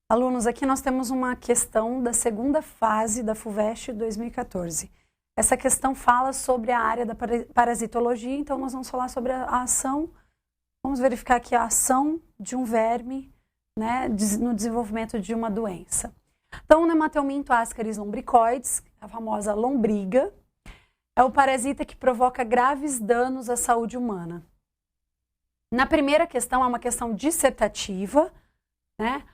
Alunos, aqui nós temos uma questão da segunda fase da FUVEST 2014. Essa questão fala sobre a área da parasitologia, então nós vamos falar sobre a ação, vamos verificar aqui a ação de um verme, né, no desenvolvimento de uma doença. Então, o Nematelminto ascaris lumbricoides, a famosa lombriga, é o parasita que provoca graves danos à saúde humana. Na primeira questão, é uma questão dissertativa, né?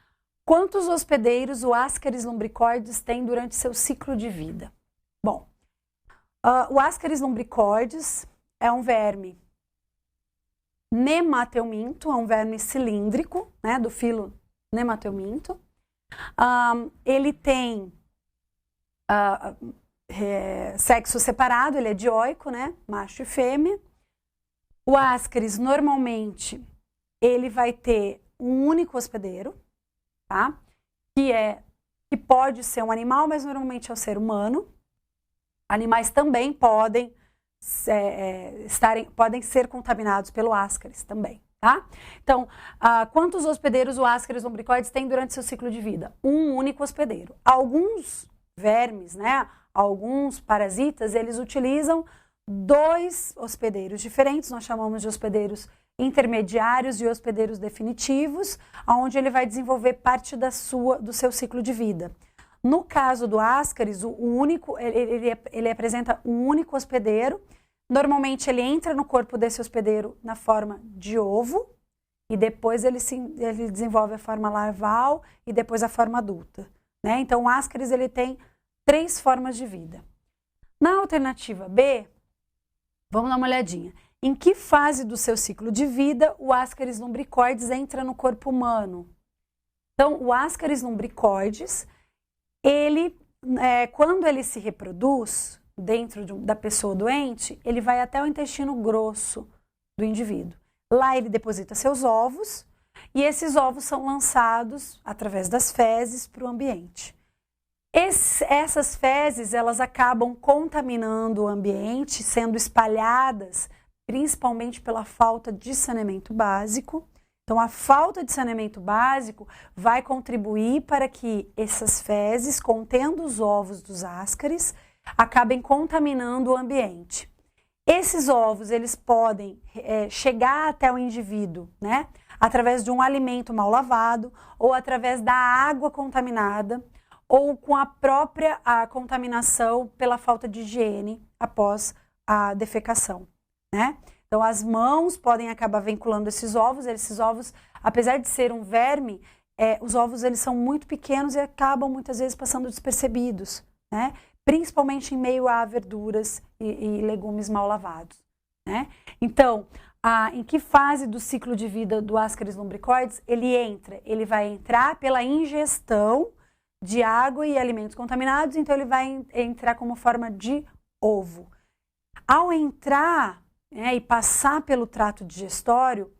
Quantos hospedeiros o ascaris lumbricoides tem durante seu ciclo de vida? Bom, o ascaris lumbricoides é um verme nematelminto, é um verme cilíndrico, né, do filo Nematelminto. Ele tem sexo separado, ele é dioico, né, macho e fêmea. O ascaris, normalmente, ele vai ter um único hospedeiro, tá? Que pode ser um animal, mas normalmente é o ser humano. Animais também podem ser contaminados pelo ascaris também, tá? Então, quantos hospedeiros o ascaris lumbricoides tem durante seu ciclo de vida? Um único hospedeiro. Alguns vermes, né, alguns parasitas, eles utilizam 2 hospedeiros diferentes, nós chamamos de hospedeiros intermediários e hospedeiros definitivos, onde ele vai desenvolver parte do seu ciclo de vida. No caso do ascaris, ele apresenta um único hospedeiro. Normalmente ele entra no corpo desse hospedeiro na forma de ovo e depois ele desenvolve a forma larval e depois a forma adulta, né? Então o ascaris ele tem 3 formas de vida. Na alternativa B, vamos dar uma olhadinha. Em que fase do seu ciclo de vida o ascaris lumbricoides entra no corpo humano? Então, o ascaris lumbricoides, quando ele se reproduz dentro da pessoa doente, ele vai até o intestino grosso do indivíduo. Lá ele deposita seus ovos e esses ovos são lançados através das fezes para o ambiente. Essas fezes, elas acabam contaminando o ambiente, sendo espalhadas principalmente pela falta de saneamento básico. Então, a falta de saneamento básico vai contribuir para que essas fezes, contendo os ovos dos ascaris, acabem contaminando o ambiente. Esses ovos, eles podem chegar até o indivíduo, né, através de um alimento mal lavado, ou através da água contaminada, ou com a própria contaminação pela falta de higiene após a defecação, né? Então, as mãos podem acabar vinculando esses ovos, apesar de ser um verme, os ovos eles são muito pequenos e acabam muitas vezes passando despercebidos, né? Principalmente em meio a verduras e legumes mal lavados, né? Então, em que fase do ciclo de vida do ascaris lumbricoides ele entra? Ele vai entrar pela ingestão de água e alimentos contaminados, então ele vai entrar como forma de ovo. Ao entrar e passar pelo trato digestório,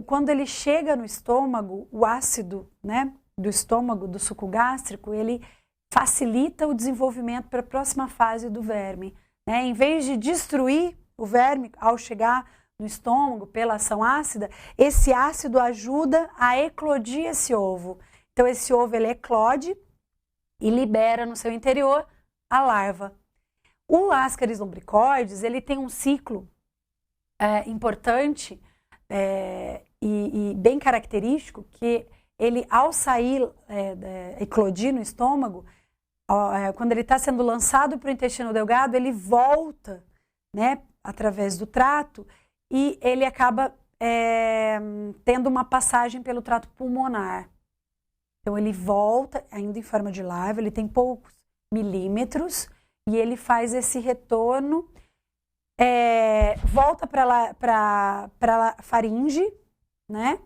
quando ele chega no estômago, o ácido, né, do estômago, do suco gástrico, ele facilita o desenvolvimento para a próxima fase do verme, né? Em vez de destruir o verme ao chegar no estômago pela ação ácida, esse ácido ajuda a eclodir esse ovo. Então, esse ovo ele eclode e libera no seu interior a larva. O ascaris lumbricoides, ele tem um ciclo importante e bem característico, que ele, ao sair, eclodir no estômago, quando ele está sendo lançado para o intestino delgado, ele volta, né, através do trato e ele acaba tendo uma passagem pelo trato pulmonar. Então, ele volta, ainda em forma de larva, ele tem poucos milímetros e ele faz esse retorno, volta para a faringe, né?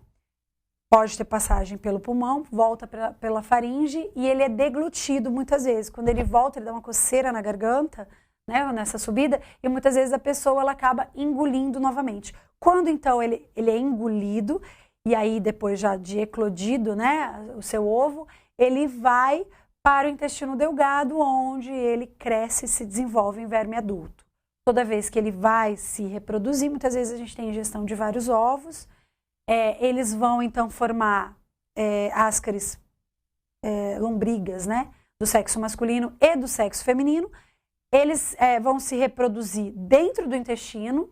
Pode ter passagem pelo pulmão, volta pela faringe e ele é deglutido muitas vezes. Quando ele volta, ele dá uma coceira na garganta, né, nessa subida, e muitas vezes a pessoa ela acaba engolindo novamente. Quando então ele é engolido, e aí depois já de eclodido, né, o seu ovo, ele vai para o intestino delgado, onde ele cresce e se desenvolve em verme adulto. Toda vez que ele vai se reproduzir, muitas vezes a gente tem ingestão de vários ovos, eles vão então formar ascaris lombrigas, né? Do sexo masculino e do sexo feminino. Eles vão se reproduzir dentro do intestino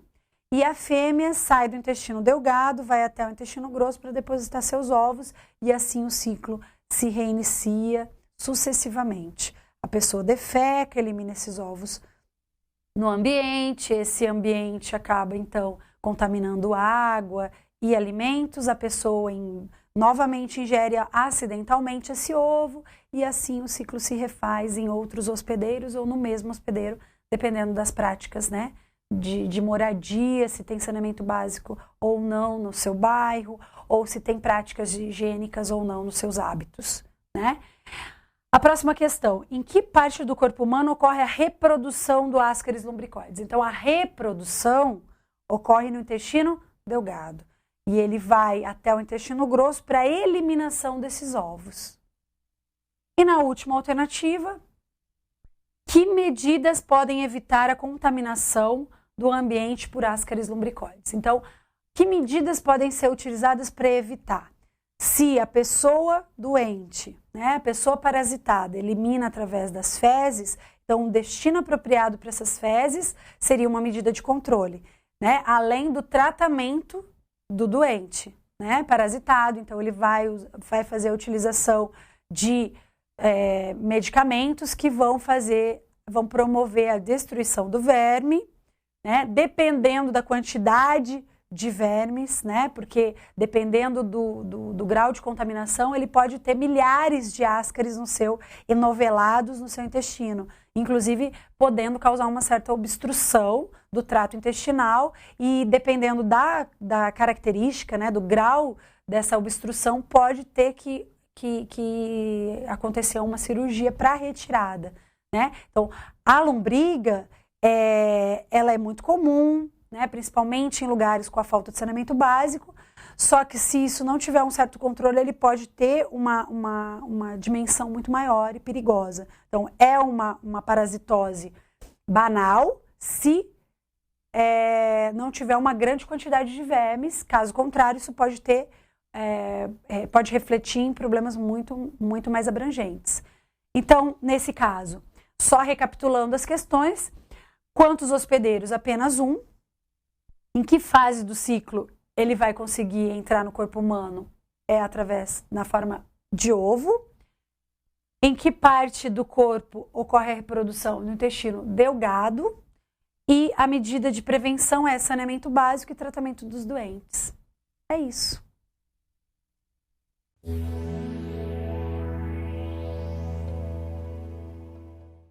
e a fêmea sai do intestino delgado, vai até o intestino grosso para depositar seus ovos e assim o ciclo se reinicia sucessivamente. A pessoa defeca, elimina esses ovos no ambiente, esse ambiente acaba então contaminando água e alimentos, a pessoa novamente ingere acidentalmente esse ovo e assim o ciclo se refaz em outros hospedeiros ou no mesmo hospedeiro, dependendo das práticas, né? De moradia, se tem saneamento básico ou não no seu bairro, ou se tem práticas higiênicas ou não nos seus hábitos, né? A próxima questão, em que parte do corpo humano ocorre a reprodução do Ascaris lumbricoides? Então, a reprodução ocorre no intestino delgado e ele vai até o intestino grosso para a eliminação desses ovos. E na última alternativa, que medidas podem evitar a contaminação do ambiente por Ascaris lumbricoides? Então, que medidas podem ser utilizadas para evitar? Se a pessoa doente, né, a pessoa parasitada, elimina através das fezes, então um destino apropriado para essas fezes seria uma medida de controle, né, além do tratamento do doente, né, parasitado. Então ele vai fazer a utilização de medicamentos que vão promover a destruição do verme, né, dependendo da quantidade de vermes, né? Porque dependendo do grau de contaminação, ele pode ter milhares de ascaris enovelados no seu intestino, inclusive podendo causar uma certa obstrução do trato intestinal e dependendo da característica, né, do grau dessa obstrução, pode ter que acontecer uma cirurgia para retirada, né? Então, a lombriga, ela é muito comum, né, principalmente em lugares com a falta de saneamento básico, só que se isso não tiver um certo controle, ele pode ter uma dimensão muito maior e perigosa. Então, é uma parasitose banal se não tiver uma grande quantidade de vermes, caso contrário, isso pode pode refletir em problemas muito, muito mais abrangentes. Então, nesse caso, só recapitulando as questões, quantos hospedeiros? Apenas um. Em que fase do ciclo ele vai conseguir entrar no corpo humano? Na forma de ovo. Em que parte do corpo ocorre a reprodução? No intestino delgado. E a medida de prevenção é saneamento básico e tratamento dos doentes. É isso.